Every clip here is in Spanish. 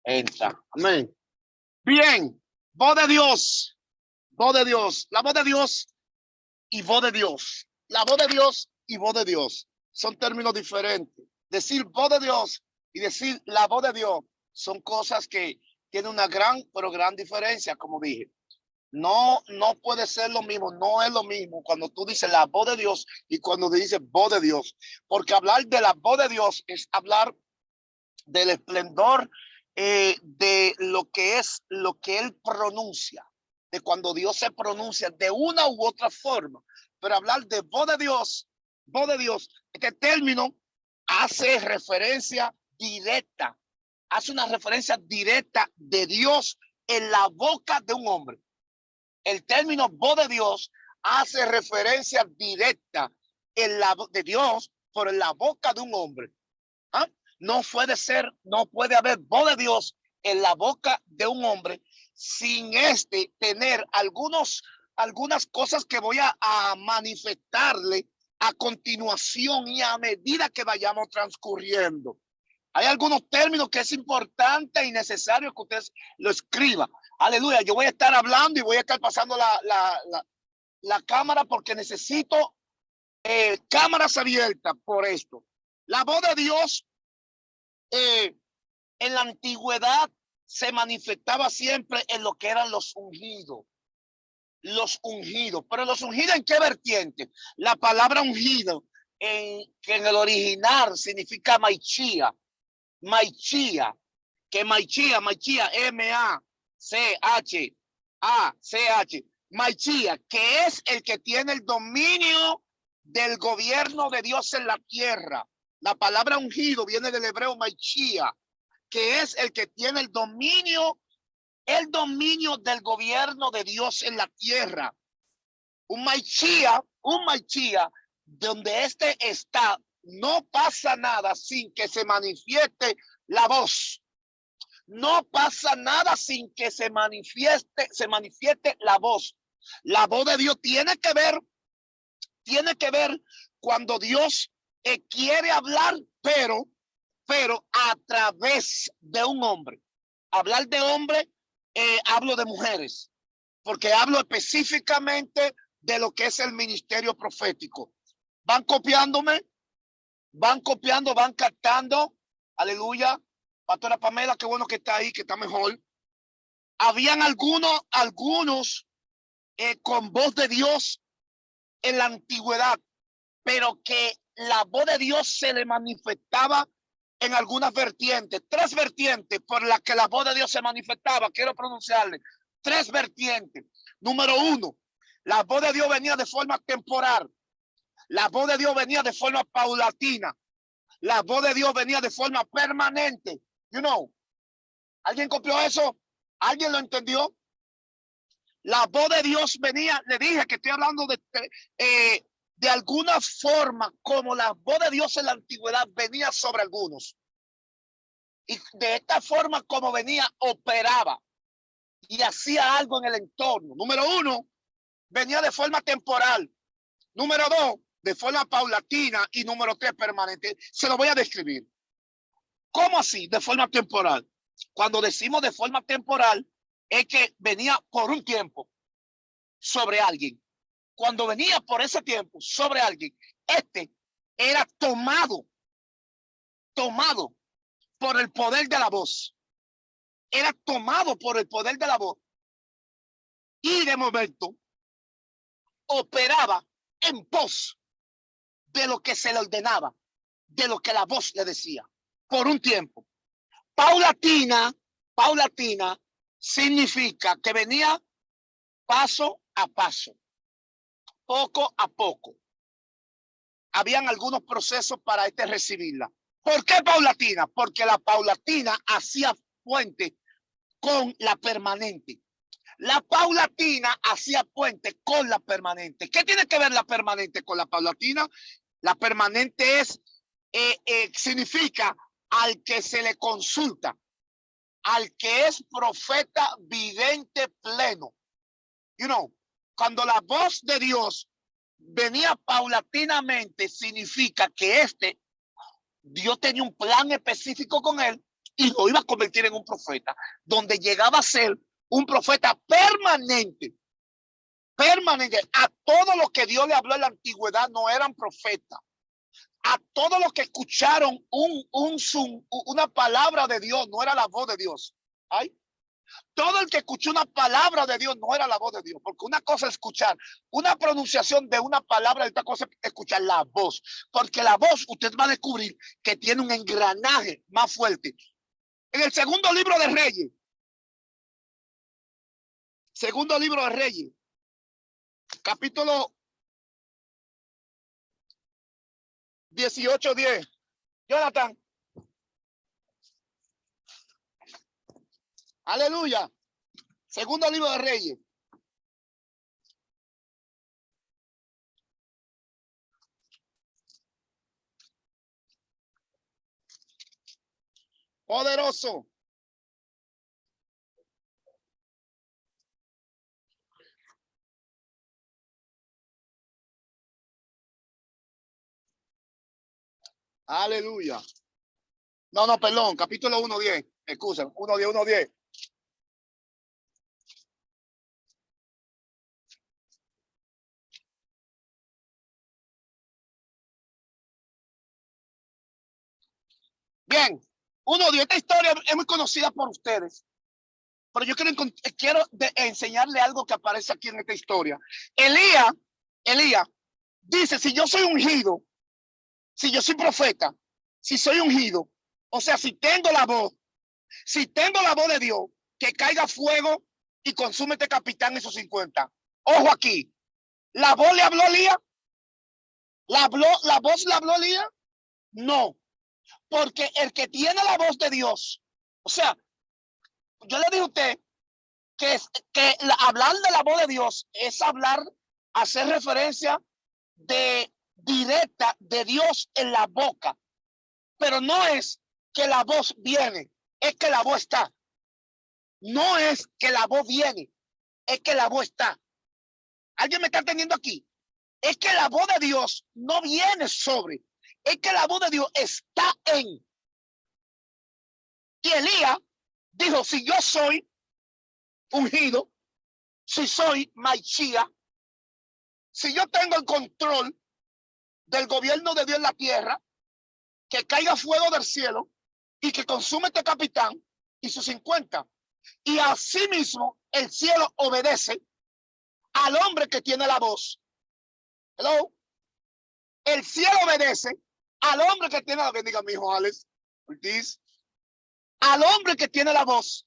entra. Amén. Bien, voz de Dios, voz de Dios, la voz de Dios y voz de Dios. La voz de Dios y voz de Dios son términos diferentes. Decir voz de Dios y decir la voz de Dios son cosas que tienen una gran, pero gran diferencia, como dije. No puede ser lo mismo, no es lo mismo cuando tú dices la voz de Dios y cuando dices voz de Dios. Porque hablar de la voz de Dios es hablar del esplendor de lo que es lo que Él pronuncia, de cuando Dios se pronuncia de una u otra forma. Pero hablar de voz de Dios, este término hace referencia directa, hace una referencia directa de Dios en la boca de un hombre. El término voz de Dios hace referencia directa en la de Dios por la boca de un hombre. ¿Ah? No puede haber voz de Dios en la boca de un hombre sin tener algunas cosas que voy a manifestarle a continuación y a medida que vayamos transcurriendo. Hay algunos términos que es importante y necesario que usted lo escriba. Aleluya, yo voy a estar hablando y voy a estar pasando la cámara porque necesito cámaras abiertas por esto. La voz de Dios en la antigüedad se manifestaba siempre en lo que eran los ungidos. Los ungidos. Pero los ungidos, ¿en qué vertiente? La palabra ungido, que en el original significa maichía. Maichía, M-A-C-H-A-C-H, maichía, que es el que tiene el dominio del gobierno de Dios en la tierra. La palabra ungido viene del hebreo maichía, que es el que tiene el dominio del gobierno de Dios en la tierra. Un maichía, donde está, no pasa nada sin que se manifieste la voz. No pasa nada sin que se manifieste la voz. La voz de Dios tiene que ver cuando Dios quiere hablar, pero a través de un hombre. Hablar de hombre, hablo de mujeres, porque hablo específicamente de lo que es el ministerio profético. ¿Van copiándome? Van copiando, van captando. Aleluya. Pastora Pamela, qué bueno que está ahí, que está mejor. Habían algunos con voz de Dios en la antigüedad, pero que la voz de Dios se le manifestaba en algunas vertientes. 3 vertientes por las que la voz de Dios se manifestaba. Quiero pronunciarle. 3 vertientes. Número 1, la voz de Dios venía de forma temporal. La voz de Dios venía de forma paulatina. La voz de Dios venía de forma permanente. ¿Alguien copió eso? ¿Alguien lo entendió? La voz de Dios venía, le dije que estoy hablando de alguna forma como la voz de Dios en la antigüedad venía sobre algunos. Y de esta forma como venía, operaba y hacía algo en el entorno. Número 1, venía de forma temporal. Número 2, de forma paulatina. Y número 3, permanente. Se lo voy a describir. ¿Cómo así? De forma temporal. Cuando decimos de forma temporal, es que venía por un tiempo sobre alguien. Cuando venía por ese tiempo sobre alguien, era tomado por el poder de la voz. Era tomado por el poder de la voz. Y de momento operaba en pos de lo que se le ordenaba, de lo que la voz le decía, por un tiempo. Paulatina significa que venía paso a paso, poco a poco. Habían algunos procesos para recibirla. ¿Por qué paulatina? Porque la paulatina hacía puente con la permanente. La paulatina hacía puente con la permanente. ¿Qué tiene que ver la permanente con la paulatina? La permanente significa al que se le consulta, al que es profeta vidente pleno. Cuando la voz de Dios venía paulatinamente, significa que Dios tenía un plan específico con él, y lo iba a convertir en un profeta, donde llegaba a ser un profeta permanente. Permanente. A todo lo que Dios le habló en la antigüedad no eran profetas. A todos los que escucharon una palabra de Dios, no era la voz de Dios. ¿Ay? Todo el que escuchó una palabra de Dios no era la voz de Dios, porque una cosa es escuchar una pronunciación de una palabra y otra cosa es escuchar la voz, porque la voz usted va a descubrir que tiene un engranaje más fuerte. En el segundo libro de Reyes, capítulo 18:10. Jonathan. Aleluya. Segundo libro de Reyes. Poderoso. Aleluya. No, perdón. Capítulo 1:10. Excusa. 1:10, 1:10. Bien. 1:10. Esta historia es muy conocida por ustedes. Pero yo quiero enseñarle algo que aparece aquí en esta historia. Elías dice, si yo soy ungido, si yo soy profeta, si soy ungido, o sea, si tengo la voz de Dios, que caiga fuego y consume este capitán esos 50. Ojo aquí, ¿la voz le habló Elías? ¿La voz le habló Elías? No, porque el que tiene la voz de Dios, o sea, yo le dije a usted que hablar de la voz de Dios es hacer referencia directa de Dios en la boca, pero no es que la voz viene, es que la voz está. No es que la voz viene, es que la voz está. ¿Alguien me está entendiendo aquí? Es que la voz de Dios no viene sobre, es que la voz de Dios está en. Y Elías dijo, si yo soy ungido, si soy Machía, si yo tengo el control del gobierno de Dios en la tierra, que caiga fuego del cielo y que consume este capitán y sus 50. Y asimismo el cielo obedece al hombre que tiene la voz. Hello. El cielo obedece al hombre que tiene la voz. Bendiga mi hijo Alex Ortiz. Al hombre que tiene la voz.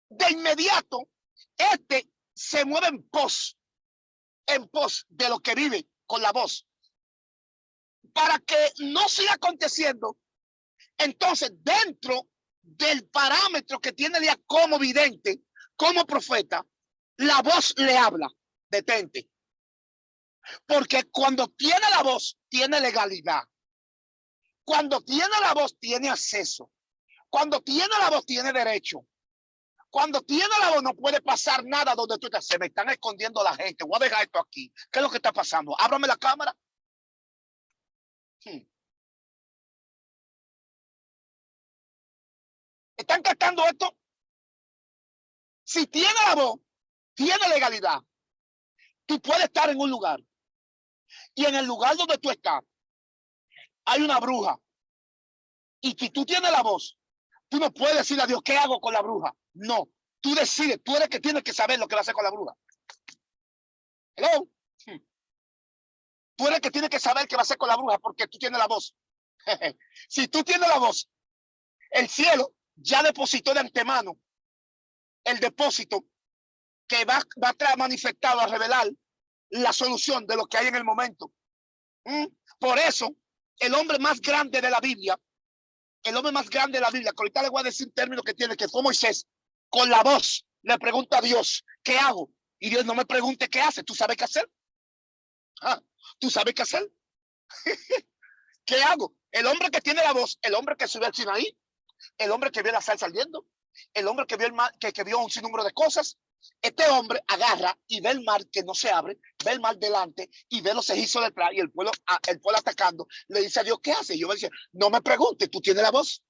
De inmediato, este se mueve en pos de lo que vive con la voz. Para que no siga aconteciendo, entonces dentro del parámetro que tiene ya como vidente, como profeta, la voz le habla, detente. Porque cuando tiene la voz, tiene legalidad. Cuando tiene la voz, tiene acceso. Cuando tiene la voz, tiene derecho. Cuando tiene la voz, no puede pasar nada donde tú estás. Se me están escondiendo la gente. Voy a dejar esto aquí. ¿Qué es lo que está pasando? Ábrame la cámara. ¿Están captando esto? Si tiene la voz, tiene legalidad. Tú puedes estar en un lugar y en el lugar donde tú estás hay una bruja. Y si tú tienes la voz, tú no puedes decirle a Dios, ¿qué hago con la bruja? No, tú decides, tú eres que tienes que saber lo que va a hacer con la bruja. Hello. Tú eres que tienes que saber qué va a hacer con la bruja porque tú tienes la voz. Si tú tienes la voz, el cielo ya depositó de antemano el depósito que va a traer manifestado a revelar la solución de lo que hay en el momento. Por eso, el hombre más grande de la Biblia, que ahorita le voy a decir un término que tiene, que fue Moisés, con la voz le pregunta a Dios, ¿qué hago? Y Dios no me pregunte qué hace, ¿tú sabes qué hacer? ¿Tú sabes qué hacer? ¿Qué hago? El hombre que tiene la voz, el hombre que subió al Sinaí, el hombre que vio la sal saliendo, el hombre que vio el mar, que vio un sinnúmero de cosas. Este hombre agarra y ve el mar que no se abre, ve el mar delante y ve los egipcios detrás y el pueblo atacando. Le dice a Dios, ¿qué hace? Y yo me dice, no me pregunte, tú tienes la voz.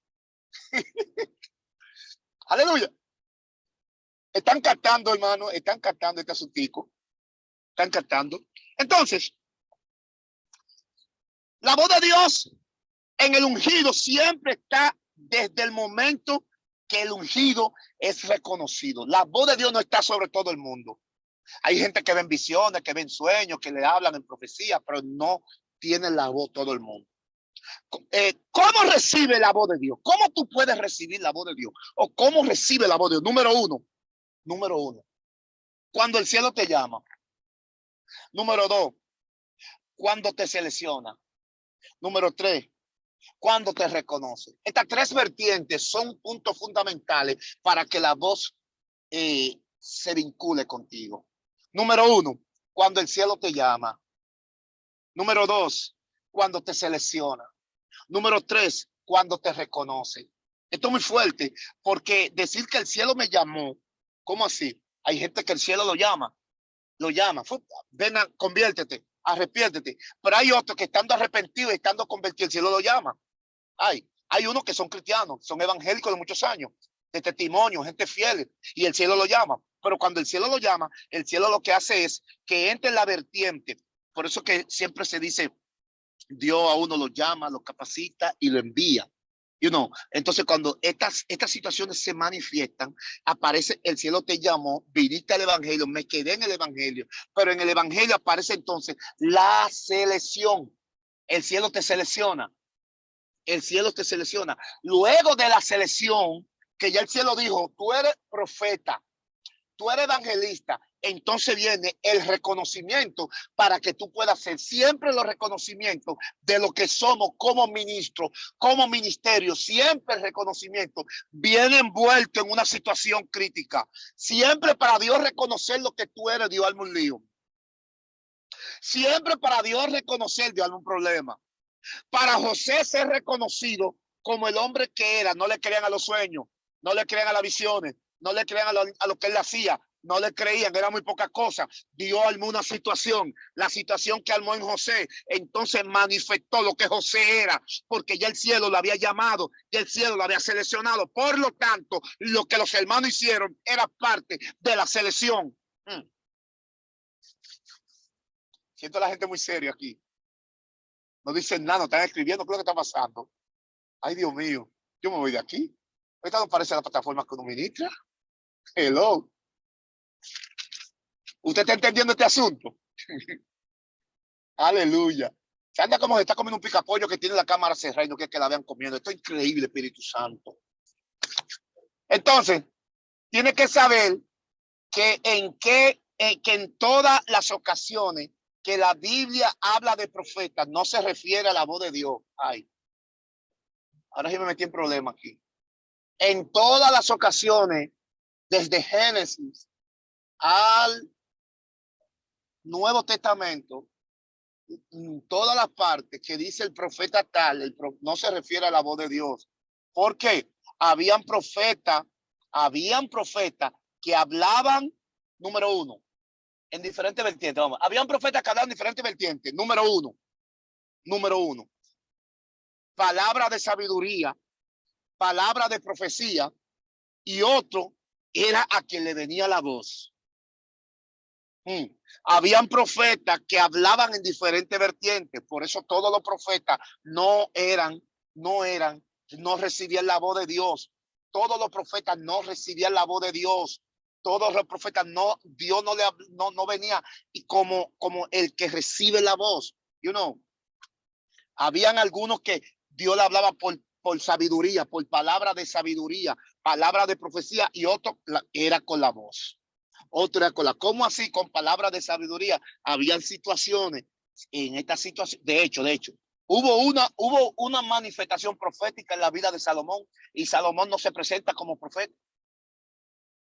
Aleluya. Están captando, hermano, están captando este asuntico. Están captando. Entonces, la voz de Dios en el ungido siempre está desde el momento que el ungido es reconocido. La voz de Dios no está sobre todo el mundo. Hay gente que ven visiones, que ven sueños, que le hablan en profecía, pero no tiene la voz todo el mundo. ¿Cómo recibe la voz de Dios? ¿Cómo tú puedes recibir la voz de Dios? ¿O cómo recibe la voz de Dios? Número uno, cuando el cielo te llama. Número dos, cuando te selecciona. Número tres, cuando te reconoce. Estas tres vertientes son puntos fundamentales para que la voz se vincule contigo. Número uno, cuando el cielo te llama. Número dos, cuando te selecciona. Número tres, cuando te reconoce. Esto es muy fuerte porque decir que el cielo me llamó, ¿cómo así? Hay gente que el cielo lo llama, ven, conviértete, arrepiéntete. Pero hay otros que estando arrepentidos y estando convertidos, el cielo lo llama. Hay unos que son cristianos, son evangélicos de muchos años, de testimonio, gente fiel, y el cielo lo llama. Pero cuando el cielo lo llama, el cielo lo que hace es que entre en la vertiente. Por eso que siempre se dice, Dios a uno lo llama, lo capacita y lo envía. Entonces cuando estas situaciones se manifiestan, aparece el cielo te llamó, viniste al evangelio, me quedé en el evangelio, pero en el evangelio aparece entonces la selección. El cielo te selecciona. El cielo te selecciona. Luego de la selección, que ya el cielo dijo, tú eres profeta, tú eres evangelista, entonces viene el reconocimiento para que tú puedas hacer siempre los reconocimientos de lo que somos como ministros, como ministerio. Siempre el reconocimiento viene envuelto en una situación crítica. Siempre para Dios reconocer lo que tú eres, Dios arma un lío. Siempre para Dios reconocer, Dios arma un problema. Para José ser reconocido como el hombre que era, no le creían a los sueños, no le creían a las visiones, no le creían a lo que él hacía, no le creían, era muy poca cosa. Dios armó una situación, la situación que armó en José, entonces manifestó lo que José era, porque ya el cielo lo había llamado, ya el cielo lo había seleccionado. Por lo tanto, lo que los hermanos hicieron era parte de la selección. Siento a la gente muy seria aquí. No dicen nada, no están escribiendo, ¿qué es lo que está pasando? Ay, Dios mío, yo me voy de aquí. Esta no parece la plataforma que uno ministra. Hello. ¿Usted está entendiendo este asunto? Aleluya. Se anda como se está comiendo un picapollo que tiene la cámara cerrada y no quiere que la vean comiendo. Esto es increíble, Espíritu Santo. Entonces, tiene que saber que que en todas las ocasiones que la Biblia habla de profetas, no se refiere a la voz de Dios. Ay, ahora sí me metí en problema aquí. En todas las ocasiones, desde Génesis al Nuevo Testamento, todas las partes que dice el profeta tal, no se refiere a la voz de Dios. ¿Por qué? Habían profetas que hablaban, número uno, en diferentes vertientes. Vamos, habían profetas que hablaban en diferentes vertientes. Número uno, palabra de sabiduría, palabra de profecía, y otro era a quien le venía la voz. Habían profetas que hablaban en diferentes vertientes, por eso todos los profetas no recibían la voz de Dios. Todos los profetas no recibían la voz de Dios. Todos los profetas Dios no venía y como el que recibe la voz. Habían algunos que Dios le hablaba por sabiduría, por palabra de sabiduría, palabra de profecía, y otro era con la voz. Otra cosa, ¿cómo así? Con palabras de sabiduría. Habían situaciones, en esta situación, de hecho, hubo una manifestación profética en la vida de Salomón, y Salomón no se presenta como profeta.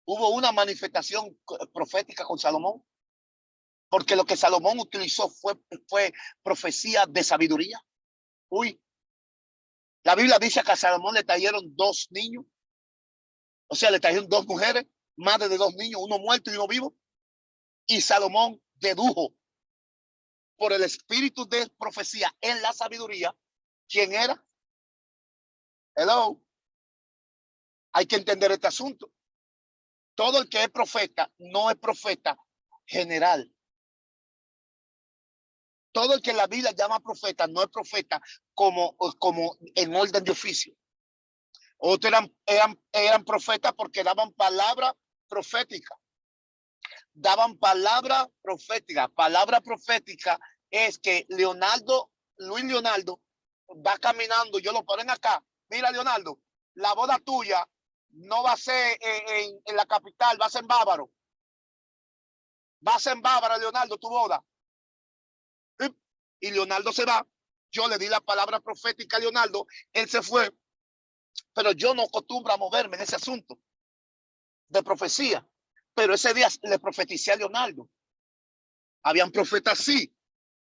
Hubo una manifestación profética con Salomón, porque lo que Salomón utilizó fue profecía de sabiduría. La Biblia dice que a Salomón le trajeron 2 niños, o sea, le trajeron 2 mujeres, madre de 2 niños, uno muerto y uno vivo. Y Salomón dedujo por el espíritu de profecía en la sabiduría quién era. Hello. Hay que entender este asunto. Todo el que es profeta no es profeta general. Todo el que la Biblia llama profeta no es profeta como en orden de oficio. Otros eran profetas porque daban palabra profética. Daban palabra profética. Palabra profética es que Luis Leonardo va caminando, yo lo ponen acá. Mira, Leonardo, la boda tuya no va a ser en la capital, va a ser en Bávaro. Va a ser en Bávaro, Leonardo, tu boda. Y Leonardo se va. Yo le di la palabra profética a Leonardo. Él se fue. Pero yo no acostumbro a moverme en ese asunto de profecía. Pero ese día le profeticé a Leonardo. Habían profetas, sí.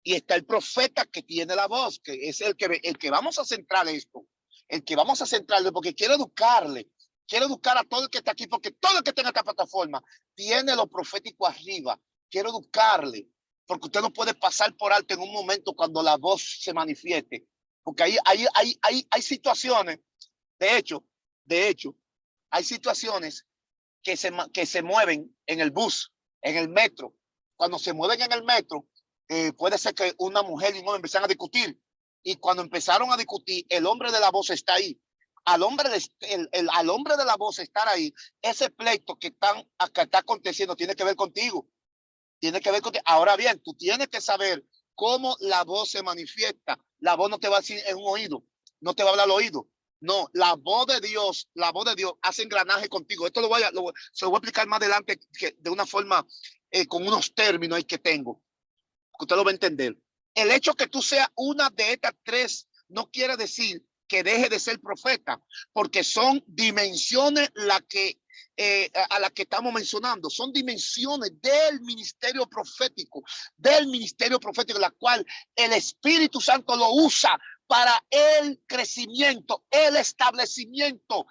Y está el profeta que tiene la voz, que es el que vamos a centrar esto. El que vamos a centrarle, porque quiero educarle. Quiero educar a todo el que está aquí, porque todo el que está en esta plataforma tiene lo profético arriba. Quiero educarle, porque usted no puede pasar por alto en un momento cuando la voz se manifieste. Porque hay situaciones, de hecho, hay situaciones que se mueven en el bus, en el metro. Cuando se mueven en el metro, puede ser que una mujer y un hombre empiezan a discutir. Y cuando empezaron a discutir, el hombre de la voz está ahí. Al hombre de la voz estar ahí, ese pleito que está aconteciendo tiene que ver contigo. Tiene que ver contigo. Ahora bien, tú tienes que saber cómo la voz se manifiesta. La voz no te va a decir en un oído, no te va a hablar al oído. No, la voz de Dios hace engranaje contigo. Esto se lo voy a explicar más adelante de una forma, con unos términos ahí que tengo. Usted lo va a entender. El hecho que tú seas una de estas tres no quiere decir que deje de ser profeta, porque son dimensiones a las que estamos mencionando. Son dimensiones del ministerio profético, la cual el Espíritu Santo lo usa para el crecimiento, el establecimiento,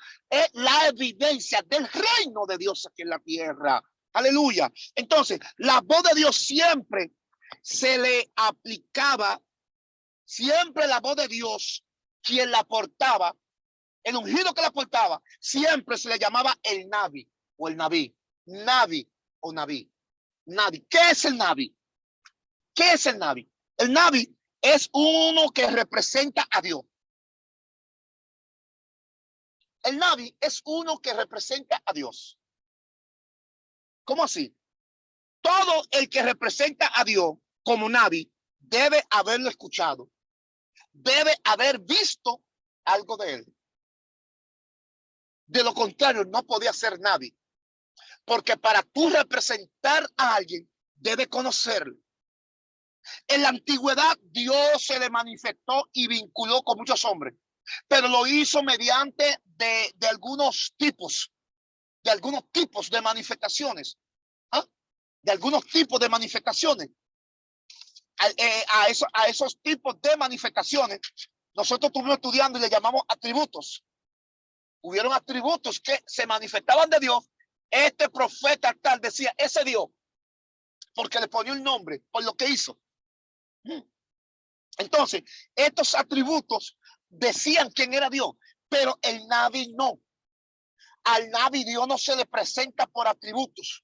la evidencia del reino de Dios aquí en la tierra. Aleluya. Entonces, la voz de Dios siempre se le aplicaba, siempre la voz de Dios, quien la portaba, el ungido que la portaba, siempre se le llamaba el Nabi o el Nabí. Nabi o Nabí. Nabi. ¿Qué es el Nabi? ¿Qué es el Nabi? El Nabi es uno que representa a Dios. El Nabi es uno que representa a Dios. ¿Cómo así? Todo el que representa a Dios como Nabi debe haberlo escuchado. Debe haber visto algo de él. De lo contrario, no podía ser Nabi. Porque para tú representar a alguien, debe conocerlo. En la antigüedad, Dios se le manifestó y vinculó con muchos hombres, pero lo hizo mediante de algunos tipos de manifestaciones. ¿Ah? De algunos tipos de manifestaciones. A esos tipos de manifestaciones, nosotros estuvimos estudiando y le llamamos atributos. Hubieron atributos que se manifestaban de Dios. Este profeta tal decía, ese Dios, porque le ponía el nombre, por lo que hizo. Entonces, estos atributos decían quién era Dios, pero el Nabi no. Al Nabi Dios no se le presenta por atributos.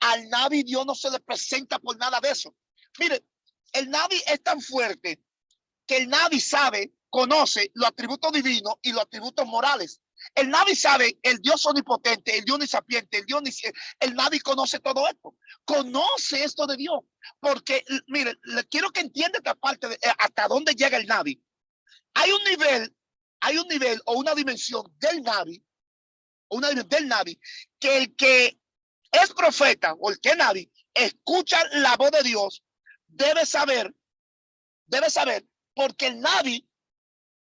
Al Nabi Dios no se le presenta por nada de eso. Mire, el Nabi es tan fuerte que el Nabi conoce los atributos divinos y los atributos morales. El Nabi sabe el Dios omnipotente, el Dios omnisapiente, el Nabi conoce todo esto. Conoce esto de Dios. Porque, mire, quiero que entienda esta parte de hasta dónde llega el Nabi. Hay un nivel o una dimensión del Nabi, que el que es profeta o el que es Nabi escucha la voz de Dios, debe saber, porque el Nabi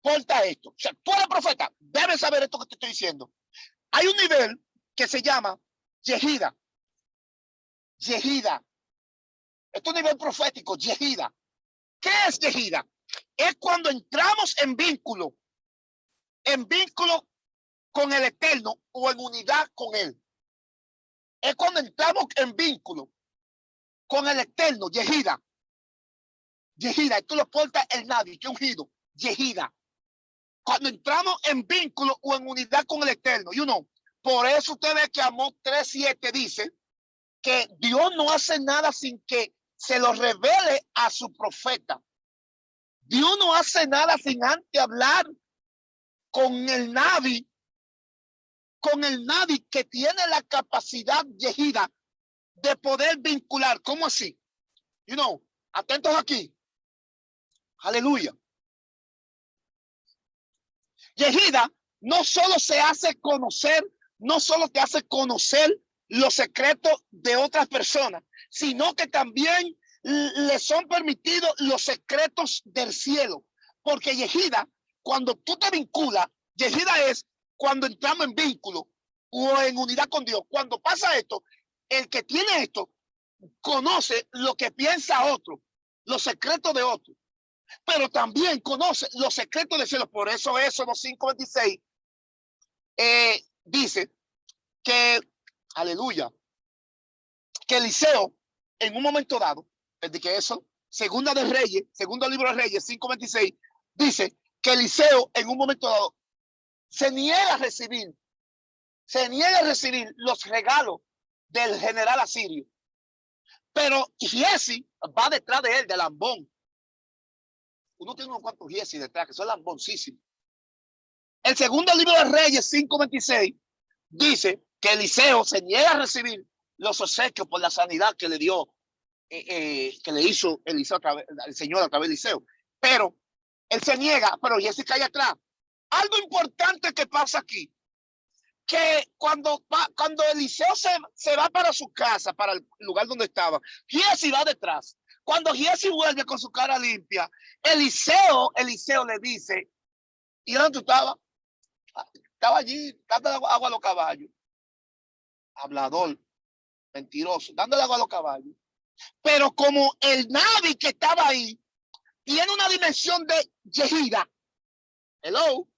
porta esto. O sea, tú eres profeta, debes saber esto que te estoy diciendo. Hay un nivel que se llama Yehida. Yehida. Esto es un nivel profético, Yehida. ¿Qué es Yehida? Es cuando entramos en vínculo con el Eterno o en unidad con Él. Es cuando entramos en vínculo con el Eterno, Yehida. Yehida, esto lo porta el Nabi, que es ungido, Yehida. Cuando entramos en vínculo o en unidad con el Eterno, Por eso usted ve que Amós 3:7 dice que Dios no hace nada sin que se lo revele a su profeta. Dios no hace nada sin antes hablar con el Navi que tiene la capacidad Yehida de poder vincular. ¿Cómo así? Atentos aquí. Aleluya. Yehida no solo se hace conocer, no solo te hace conocer los secretos de otras personas, sino que también le son permitidos los secretos del cielo. Porque Yehida, cuando tú te vinculas, Yehida es cuando entramos en vínculo o en unidad con Dios. Cuando pasa esto, el que tiene esto conoce lo que piensa otro, los secretos de otro, pero también conoce los secretos del cielo. Por eso Éxodo 5:26 dice que, aleluya, que Eliseo en un momento dado, desde que eso, segundo libro de Reyes 5:26, dice que Eliseo en un momento dado se niega a recibir los regalos del general asirio. Pero Giesi va detrás de él, de lambón. Uno tiene unos cuantos Giesi detrás, que son lamboncísimos. El segundo libro de Reyes 5:26 dice que Eliseo se niega a recibir los obsequios por la sanidad que le dio, que le hizo Eliseo el Señor a través de Eliseo. Pero él se niega, pero Giesi cae atrás. Algo importante que pasa aquí, que cuando Eliseo se va para su casa, para el lugar donde estaba, Giesi va detrás. Cuando Giesi vuelve con su cara limpia, Eliseo le dice, ¿y dónde tú estabas? Estaba allí, dándole agua a los caballos. Hablador, mentiroso, dándole agua a los caballos. Pero como el Navi que estaba ahí tiene una dimensión de Yehida, hello,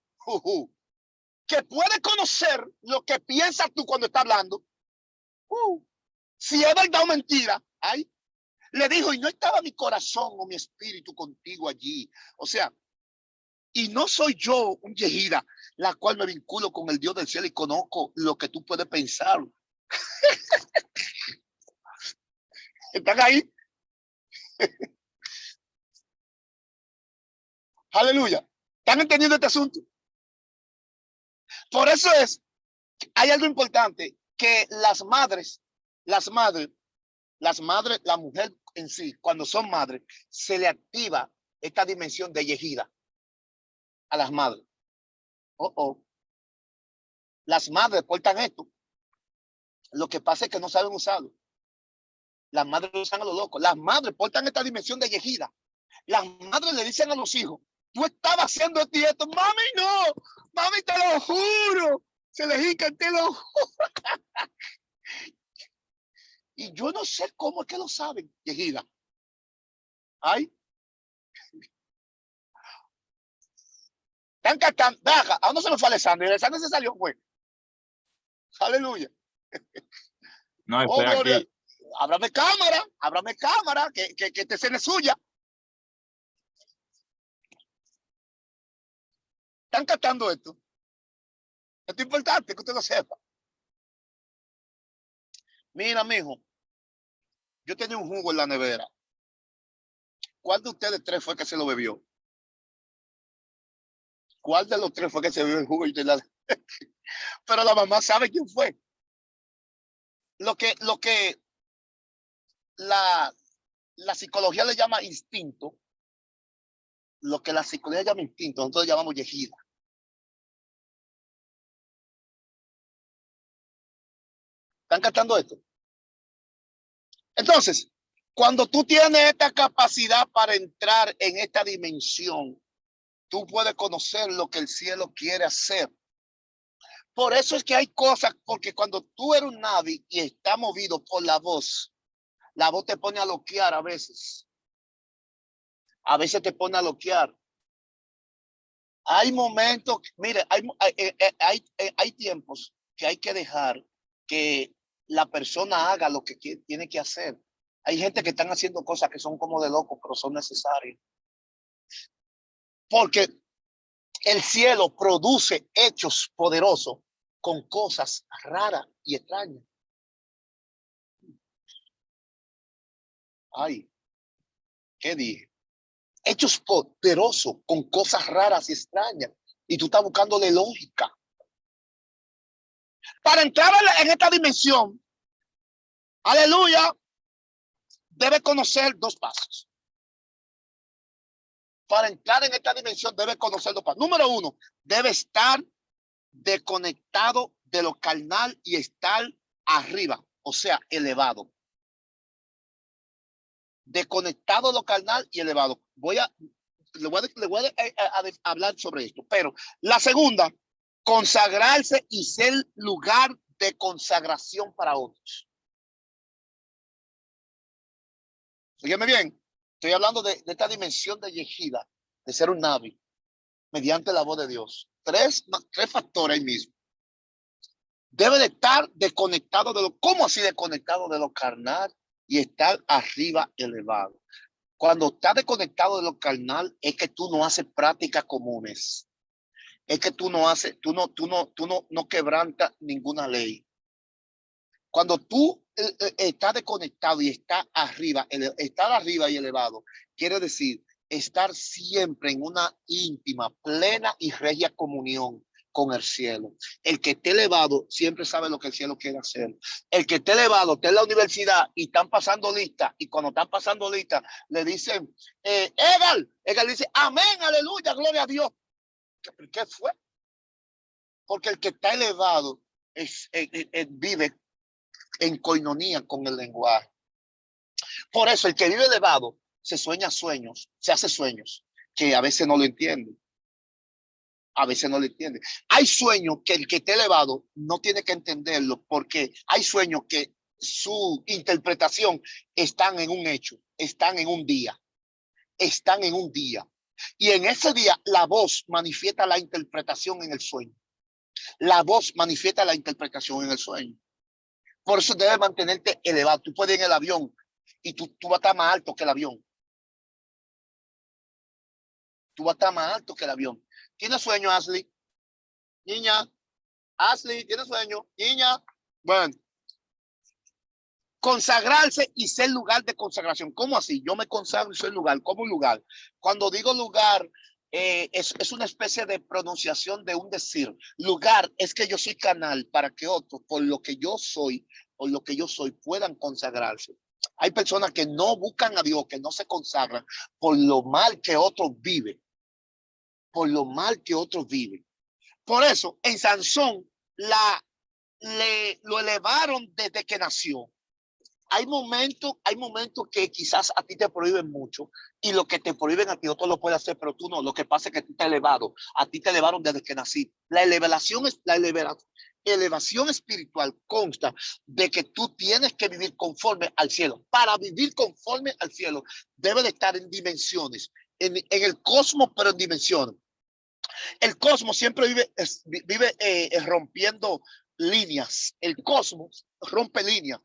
que puede conocer lo que piensas tú cuando está hablando. Si es verdad o mentira, ay, le dijo, y no estaba mi corazón o mi espíritu contigo allí. O sea, y no soy yo un Yehida, la cual me vinculo con el Dios del cielo y conozco lo que tú puedes pensar. ¿Están ahí? Aleluya. ¿Están entendiendo este asunto? Por eso hay algo importante, que la mujer en sí, cuando son madres, se le activa esta dimensión de Yehida a las madres. Las madres portan esto. Lo que pasa es que no saben usarlo. Las madres lo usan a lo loco. Las madres portan esta dimensión de Yehida. Las madres le dicen a los hijos, tú estabas haciendo esto y esto. Mami, no. Mami, te lo juro. Se le dice, te lo juro. Y yo no sé cómo es que lo saben, Yehida. Ay. Están cantando. ¿A dónde se me fue Alexander? Alexander se salió, pues. Aleluya. No, estoy aquí. Ábrame cámara, que te se le suya. Están cantando esto. Esto es importante que usted lo sepa. Mira, mijo, yo tenía un jugo en la nevera. ¿Cuál de ustedes tres fue que se lo bebió? ¿Cuál de los tres fue que se bebió el jugo? Pero la mamá sabe quién fue. Lo que la psicología le llama instinto, nosotros llamamos Yehida. ¿Están captando esto? Entonces, cuando tú tienes esta capacidad para entrar en esta dimensión, tú puedes conocer lo que el cielo quiere hacer. Por eso es que hay cosas, porque cuando tú eres un Navi y está movido por la voz te pone a loquear a veces. A veces te pone a loquear. Hay momentos, mire, hay tiempos que hay que dejar que la persona haga lo que tiene que hacer. Hay gente que están haciendo cosas que son como de locos, pero son necesarias. Porque el cielo produce hechos poderosos con cosas raras y extrañas. Ay, ¿qué dije? Hechos poderosos con cosas raras y extrañas. Y tú estás buscándole lógica. Para entrar en esta dimensión, aleluya, debe conocer dos pasos. Para entrar en esta dimensión debe conocer dos pasos. Número uno, debe estar desconectado de lo carnal y estar arriba, o sea, elevado. Desconectado de lo carnal y elevado. Le voy a hablar sobre esto, pero la segunda, consagrarse y ser lugar de consagración para otros. Sígueme bien, estoy hablando de esta dimensión de Yehida, de ser un Navi, mediante la voz de Dios. Tres factores ahí mismo. Debe de estar desconectado de lo, ¿cómo así desconectado de lo carnal y estar arriba elevado? Cuando estás desconectado de lo carnal es que tú no haces prácticas comunes. Es que tú no quebrantas ninguna ley. Cuando tú estás desconectado y estás arriba, estar arriba y elevado, quiere decir estar siempre en una íntima, plena y regia comunión con el cielo. El que esté elevado siempre sabe lo que el cielo quiere hacer. El que esté elevado, está en la universidad y están pasando listas, y cuando están pasando listas le dicen, Edgar dice, amén, aleluya, gloria a Dios. ¿Qué fue? Porque el que está elevado vive en coinonía con el lenguaje. Por eso el que vive elevado se sueña sueños, se hace sueños que a veces no lo entiende. A veces no lo entiende. Hay sueños que el que está elevado no tiene que entenderlo, porque hay sueños que su interpretación están en un hecho, están en un día. Y en ese día la voz manifiesta la interpretación en el sueño. La voz manifiesta la interpretación en el sueño. Por eso debes mantenerte elevado. Tú puedes ir en el avión y tú vas a estar más alto que el avión. Tú vas a estar más alto que el avión. ¿Tienes sueño, Ashley? Niña, Ashley, ¿tienes sueño? Niña. Bueno, consagrarse y ser lugar de consagración. ¿Cómo así? Yo me consagro y soy lugar. ¿Cómo un lugar? Cuando digo lugar, es una especie de pronunciación de un decir. Lugar es que yo soy canal para que otros, por lo que yo soy, puedan consagrarse. Hay personas que no buscan a Dios, que no se consagran por lo mal que otros viven. Por lo mal que otros viven. Por eso, en Sansón lo elevaron desde que nació. Hay momentos que quizás a ti te prohíben mucho, y lo que te prohíben a ti otro lo puede hacer, pero tú no. Lo que pasa es que tú te has elevado. A ti te elevaron desde que nací. La elevación espiritual consta de que tú tienes que vivir conforme al cielo. Para vivir conforme al cielo, debe de estar en dimensiones, en el cosmos, pero en dimensiones. El cosmos siempre vive rompiendo líneas. El cosmos rompe líneas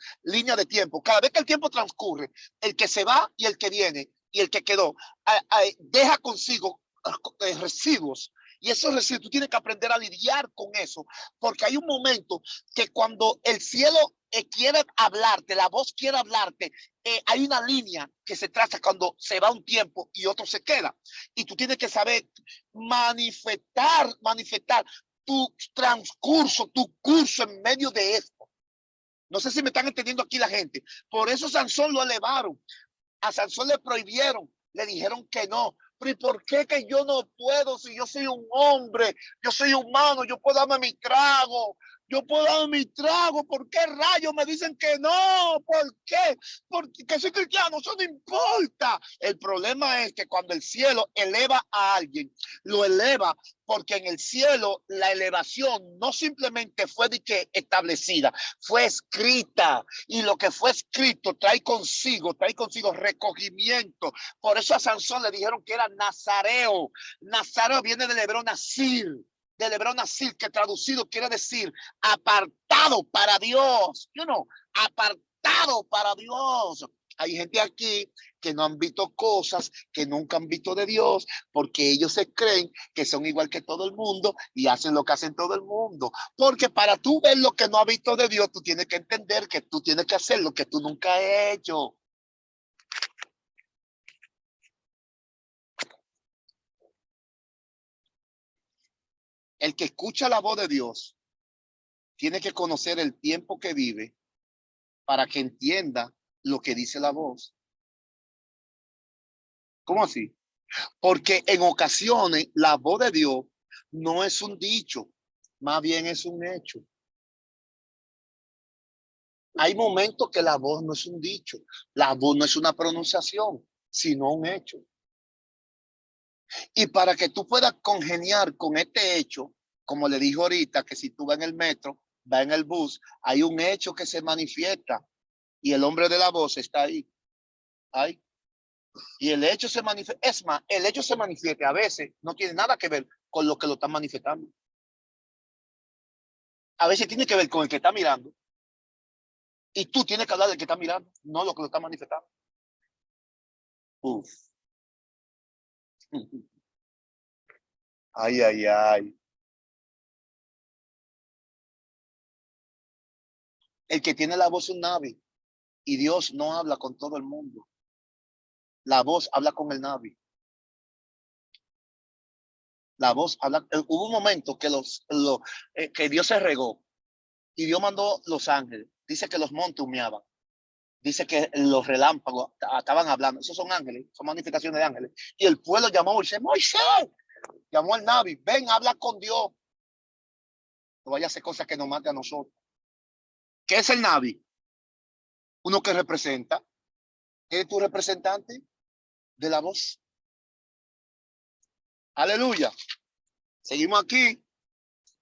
de tiempo. Cada vez que el tiempo transcurre, el que se va y el que viene y el que quedó deja consigo residuos. Y esos residuos tú tienes que aprender a lidiar con eso, porque hay un momento que cuando el cielo quiere hablarte, la voz quiere hablarte, hay una línea que se traza cuando se va un tiempo y otro se queda. Y tú tienes que saber manifestar tu transcurso, tu curso en medio de esto. No sé si me están entendiendo aquí la gente. Por eso Sansón lo elevaron. A Sansón le prohibieron, le dijeron que no. Pero ¿y por qué que yo no puedo si yo soy un hombre? Yo soy humano, yo puedo darme mi trago. ¿Por qué rayos me dicen que no? ¿Por qué? Porque soy cristiano, eso no importa. El problema es que cuando el cielo eleva a alguien, lo eleva porque en el cielo la elevación no simplemente fue de que establecida, fue escrita, y lo que fue escrito trae consigo recogimiento. Por eso a Sansón le dijeron que era nazareo. Nazareo viene del hebreo nazir, que traducido quiere decir apartado para Dios. Apartado para Dios. Hay gente aquí que no han visto cosas que nunca han visto de Dios, porque ellos se creen que son igual que todo el mundo y hacen lo que hacen todo el mundo. Porque para tú ver lo que no has visto de Dios, tú tienes que entender que tú tienes que hacer lo que tú nunca has hecho. El que escucha la voz de Dios tiene que conocer el tiempo que vive para que entienda lo que dice la voz. ¿Cómo así? Porque en ocasiones la voz de Dios no es un dicho, más bien es un hecho. Hay momentos que la voz no es un dicho, la voz no es una pronunciación, sino un hecho. Y para que tú puedas congeniar con este hecho, como le dijo ahorita, que si tú vas en el metro, vas en el bus, hay un hecho que se manifiesta y el hombre de la voz está ahí. Ahí. Y el hecho se manifiesta. Es más, el hecho se manifiesta a veces no tiene nada que ver con lo que lo están manifestando. A veces tiene que ver con el que está mirando. Y tú tienes que hablar del que está mirando, no lo que lo está manifestando. Uf. Ay, ay, ay. El que tiene la voz es un Navi. Y Dios no habla con todo el mundo. La voz habla con el Navi. La voz habla. Hubo un momento que que Dios se regó y Dios mandó los ángeles. Dice que los montes humeaban. Dice que los relámpagos estaban hablando. Esos son ángeles, son manifestaciones de ángeles. Y el pueblo llamó a Moisés. Moisés, llamó al Navi. Ven, habla con Dios. No vaya a hacer cosas que nos mate a nosotros. ¿Qué es el Navi? Uno que representa. ¿Es tu representante de la voz? Aleluya. Seguimos aquí.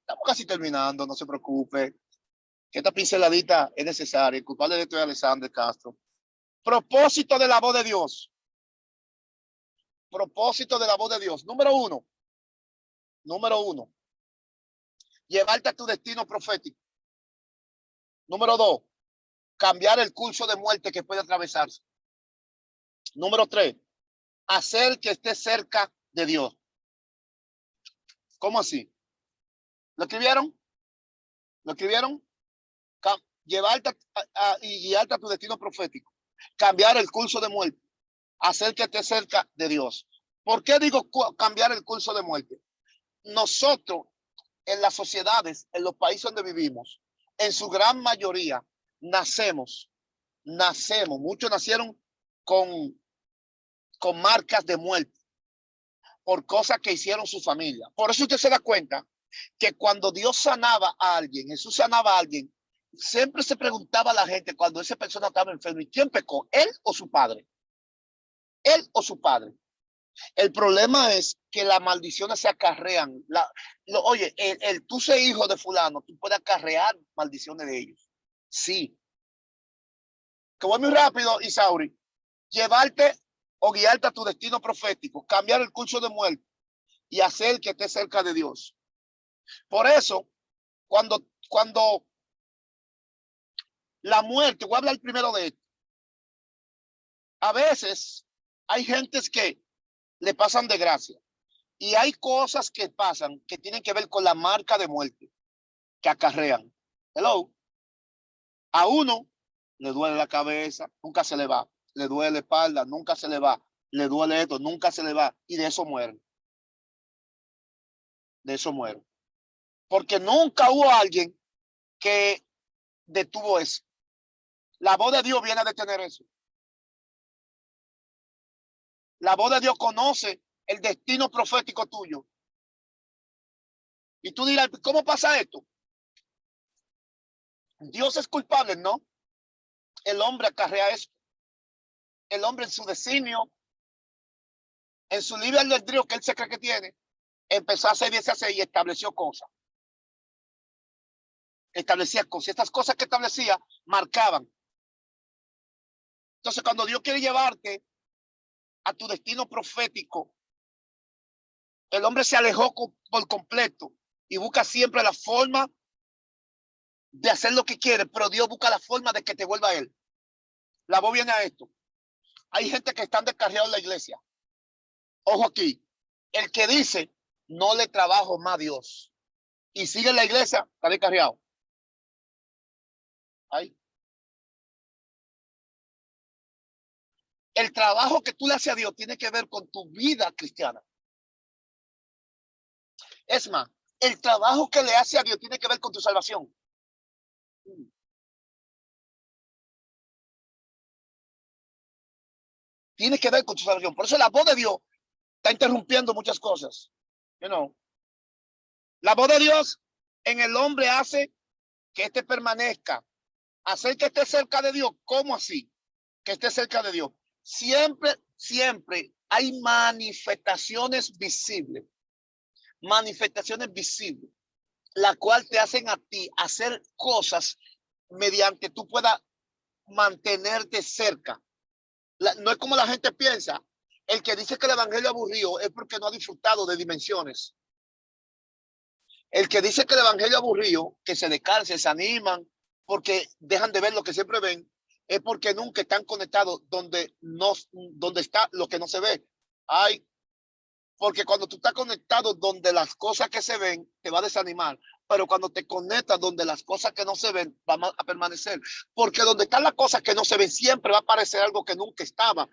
Estamos casi terminando, no se preocupe. Que esta pinceladita es necesaria. El culpable de esto es Alexander Castro. Propósito de la voz de Dios. Propósito de la voz de Dios. Número uno. Llevarte a tu destino profético. Número dos. Cambiar el curso de muerte que puede atravesarse. Número tres. Hacer que esté cerca de Dios. ¿Cómo así? ¿Lo escribieron? ¿Lo escribieron? Llevarte y guiarte a tu destino profético. Cambiar el curso de muerte. Hacer que esté cerca de Dios. ¿Por qué digo cambiar el curso de muerte? Nosotros, en las sociedades, en los países donde vivimos, en su gran mayoría, nacemos, muchos nacieron con marcas de muerte por cosas que hicieron su familia. Por eso usted se da cuenta que cuando Dios sanaba a alguien, Jesús sanaba a alguien, siempre se preguntaba a la gente cuando esa persona estaba enferma, ¿y quién pecó? ¿Él o su padre? Él o su padre. El problema es que las maldiciones se acarrean. Oye, el tú ser hijo de fulano, tú puedes acarrear maldiciones de ellos. Sí. Que voy muy rápido, Isauri. Llevarte o guiarte a tu destino profético, cambiar el curso de muerte y hacer que estés cerca de Dios. Por eso, cuando la muerte, voy a hablar primero de esto. A veces hay gentes que le pasan de gracia. Y hay cosas que pasan que tienen que ver con la marca de muerte que acarrean. Hello. A uno le duele la cabeza, nunca se le va. Le duele la espalda, nunca se le va. Le duele esto, nunca se le va. Y de eso mueren. De eso mueren. Porque nunca hubo alguien que detuvo eso. La voz de Dios viene a detener eso. La voz de Dios conoce el destino profético tuyo. Y tú dirás, ¿cómo pasa esto? Dios es culpable, ¿no? El hombre acarrea esto. El hombre en su designio, en su libre albedrío que él se cree que tiene, empezó a hacer y estableció cosas. Establecía cosas. Estas cosas que establecía marcaban. Entonces, cuando Dios quiere llevarte a tu destino profético, el hombre se alejó por completo y busca siempre la forma de hacer lo que quiere, pero Dios busca la forma de que te vuelva a él. La voz viene a esto. Hay gente que están descarriados en la iglesia. Ojo aquí, el que dice, no le trabajo más a Dios, y sigue en la iglesia, está descarriado. Ahí. El trabajo que tú le haces a Dios tiene que ver con tu vida cristiana. Es más, el trabajo que le hace a Dios tiene que ver con tu salvación. Tiene que ver con tu salvación. Por eso la voz de Dios está interrumpiendo muchas cosas. La voz de Dios en el hombre hace que éste permanezca, hacer que esté cerca de Dios. ¿Cómo así? Que esté cerca de Dios. Siempre hay manifestaciones visibles, la cual te hacen a ti hacer cosas mediante tú puedas mantenerte cerca. No es como la gente piensa. El que dice que el evangelio aburrido es porque no ha disfrutado de dimensiones. El que dice que el evangelio aburrido, que se descansen, se animan, porque dejan de ver lo que siempre ven, es porque nunca están conectados donde está lo que no se ve. Porque cuando tú estás conectado donde las cosas que se ven, te va a desanimar. Pero cuando te conectas donde las cosas que no se ven, van a permanecer. Porque donde están las cosas que no se ven, siempre va a aparecer algo que nunca estaba.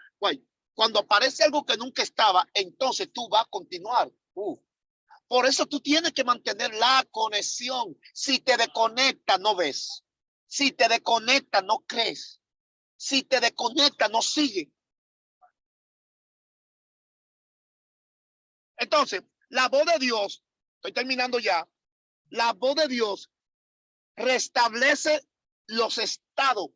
Cuando aparece algo que nunca estaba, entonces tú vas a continuar. Por eso tú tienes que mantener la conexión. Si te desconectas, no ves. Si te desconectas, no crees. Si te desconectas, no sigue. Entonces, la voz de Dios, estoy terminando ya, la voz de Dios restablece los estados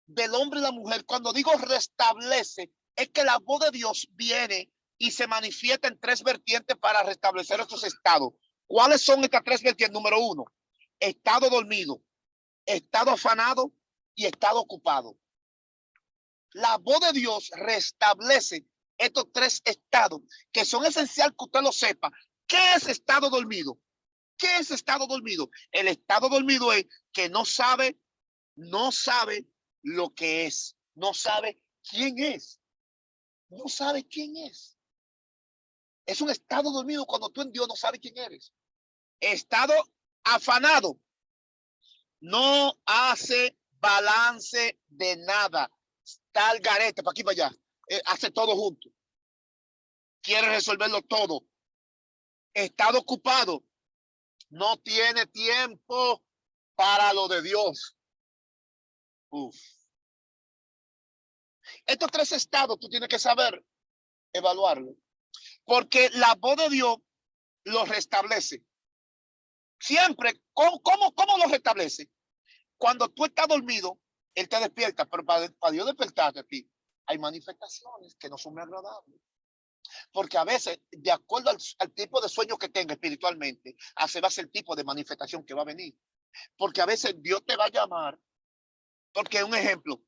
del hombre y la mujer. Cuando digo restablece, es que la voz de Dios viene y se manifiesta en tres vertientes para restablecer estos estados. ¿Cuáles son estas tres vertientes? Número uno, estado dormido, estado afanado y estado ocupado. La voz de Dios restablece estos tres estados que son esenciales que usted lo sepa. ¿Qué es estado dormido? ¿Qué es estado dormido? El estado dormido es que no sabe lo que es, no sabe quién es, no sabe quién es. Es un estado dormido cuando tú en Dios no sabes quién eres. Estado afanado, no hace balance de nada. Está al garete, para aquí, para allá. Hace todo junto. Quiere resolverlo todo. Estado ocupado, no tiene tiempo para lo de Dios. Estos tres estados tú tienes que saber evaluarlo. Porque la voz de Dios lo restablece. Siempre, ¿cómo lo restablece? Cuando tú estás dormido, Él te despierta, pero para Dios despertarte a ti, hay manifestaciones que no son muy agradables. Porque a veces, de acuerdo al tipo de sueño que tenga espiritualmente, así va a ser el tipo de manifestación que va a venir. Porque a veces Dios te va a llamar, porque un ejemplo,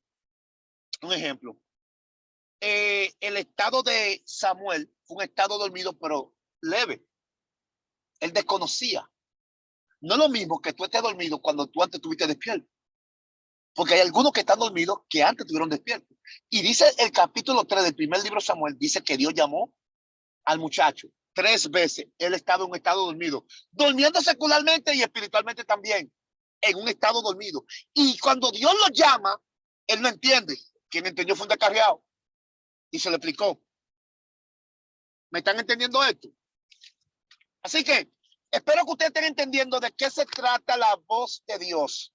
el estado de Samuel fue un estado dormido, pero leve. Él desconocía. No es lo mismo que tú estés dormido cuando tú antes estuviste despierto. Porque hay algunos que están dormidos que antes estuvieron despiertos. Y dice el capítulo 3 del primer libro de Samuel, dice que Dios llamó al muchacho 3 veces. Él estaba en un estado dormido, durmiendo secularmente y espiritualmente también, en un estado dormido. Y cuando Dios lo llama, él no entiende. Quien entendió fue un descarriado. Y se le explicó. ¿Me están entendiendo esto? Así que espero que ustedes estén entendiendo de qué se trata la voz de Dios.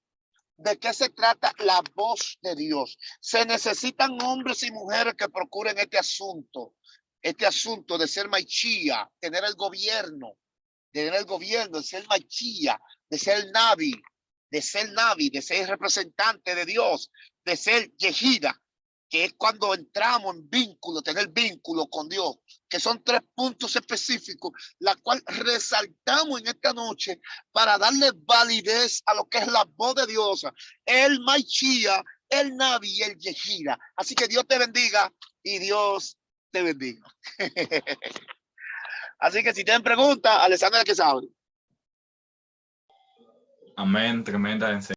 ¿De qué se trata la voz de Dios? Se necesitan hombres y mujeres que procuren este asunto de ser Machía, tener el gobierno, de ser Machía, de ser Navi, de ser representante de Dios, de ser Yehida, que es cuando entramos en vínculo, tener vínculo con Dios, que son 3 puntos específicos, la cual resaltamos en esta noche para darle validez a lo que es la voz de Dios, el Machía, el Navi y el Yehida. Así que Dios te bendiga y Dios te bendiga. Así que si tienen preguntas, Alexander que sabe. Amén, tremenda enseñanza.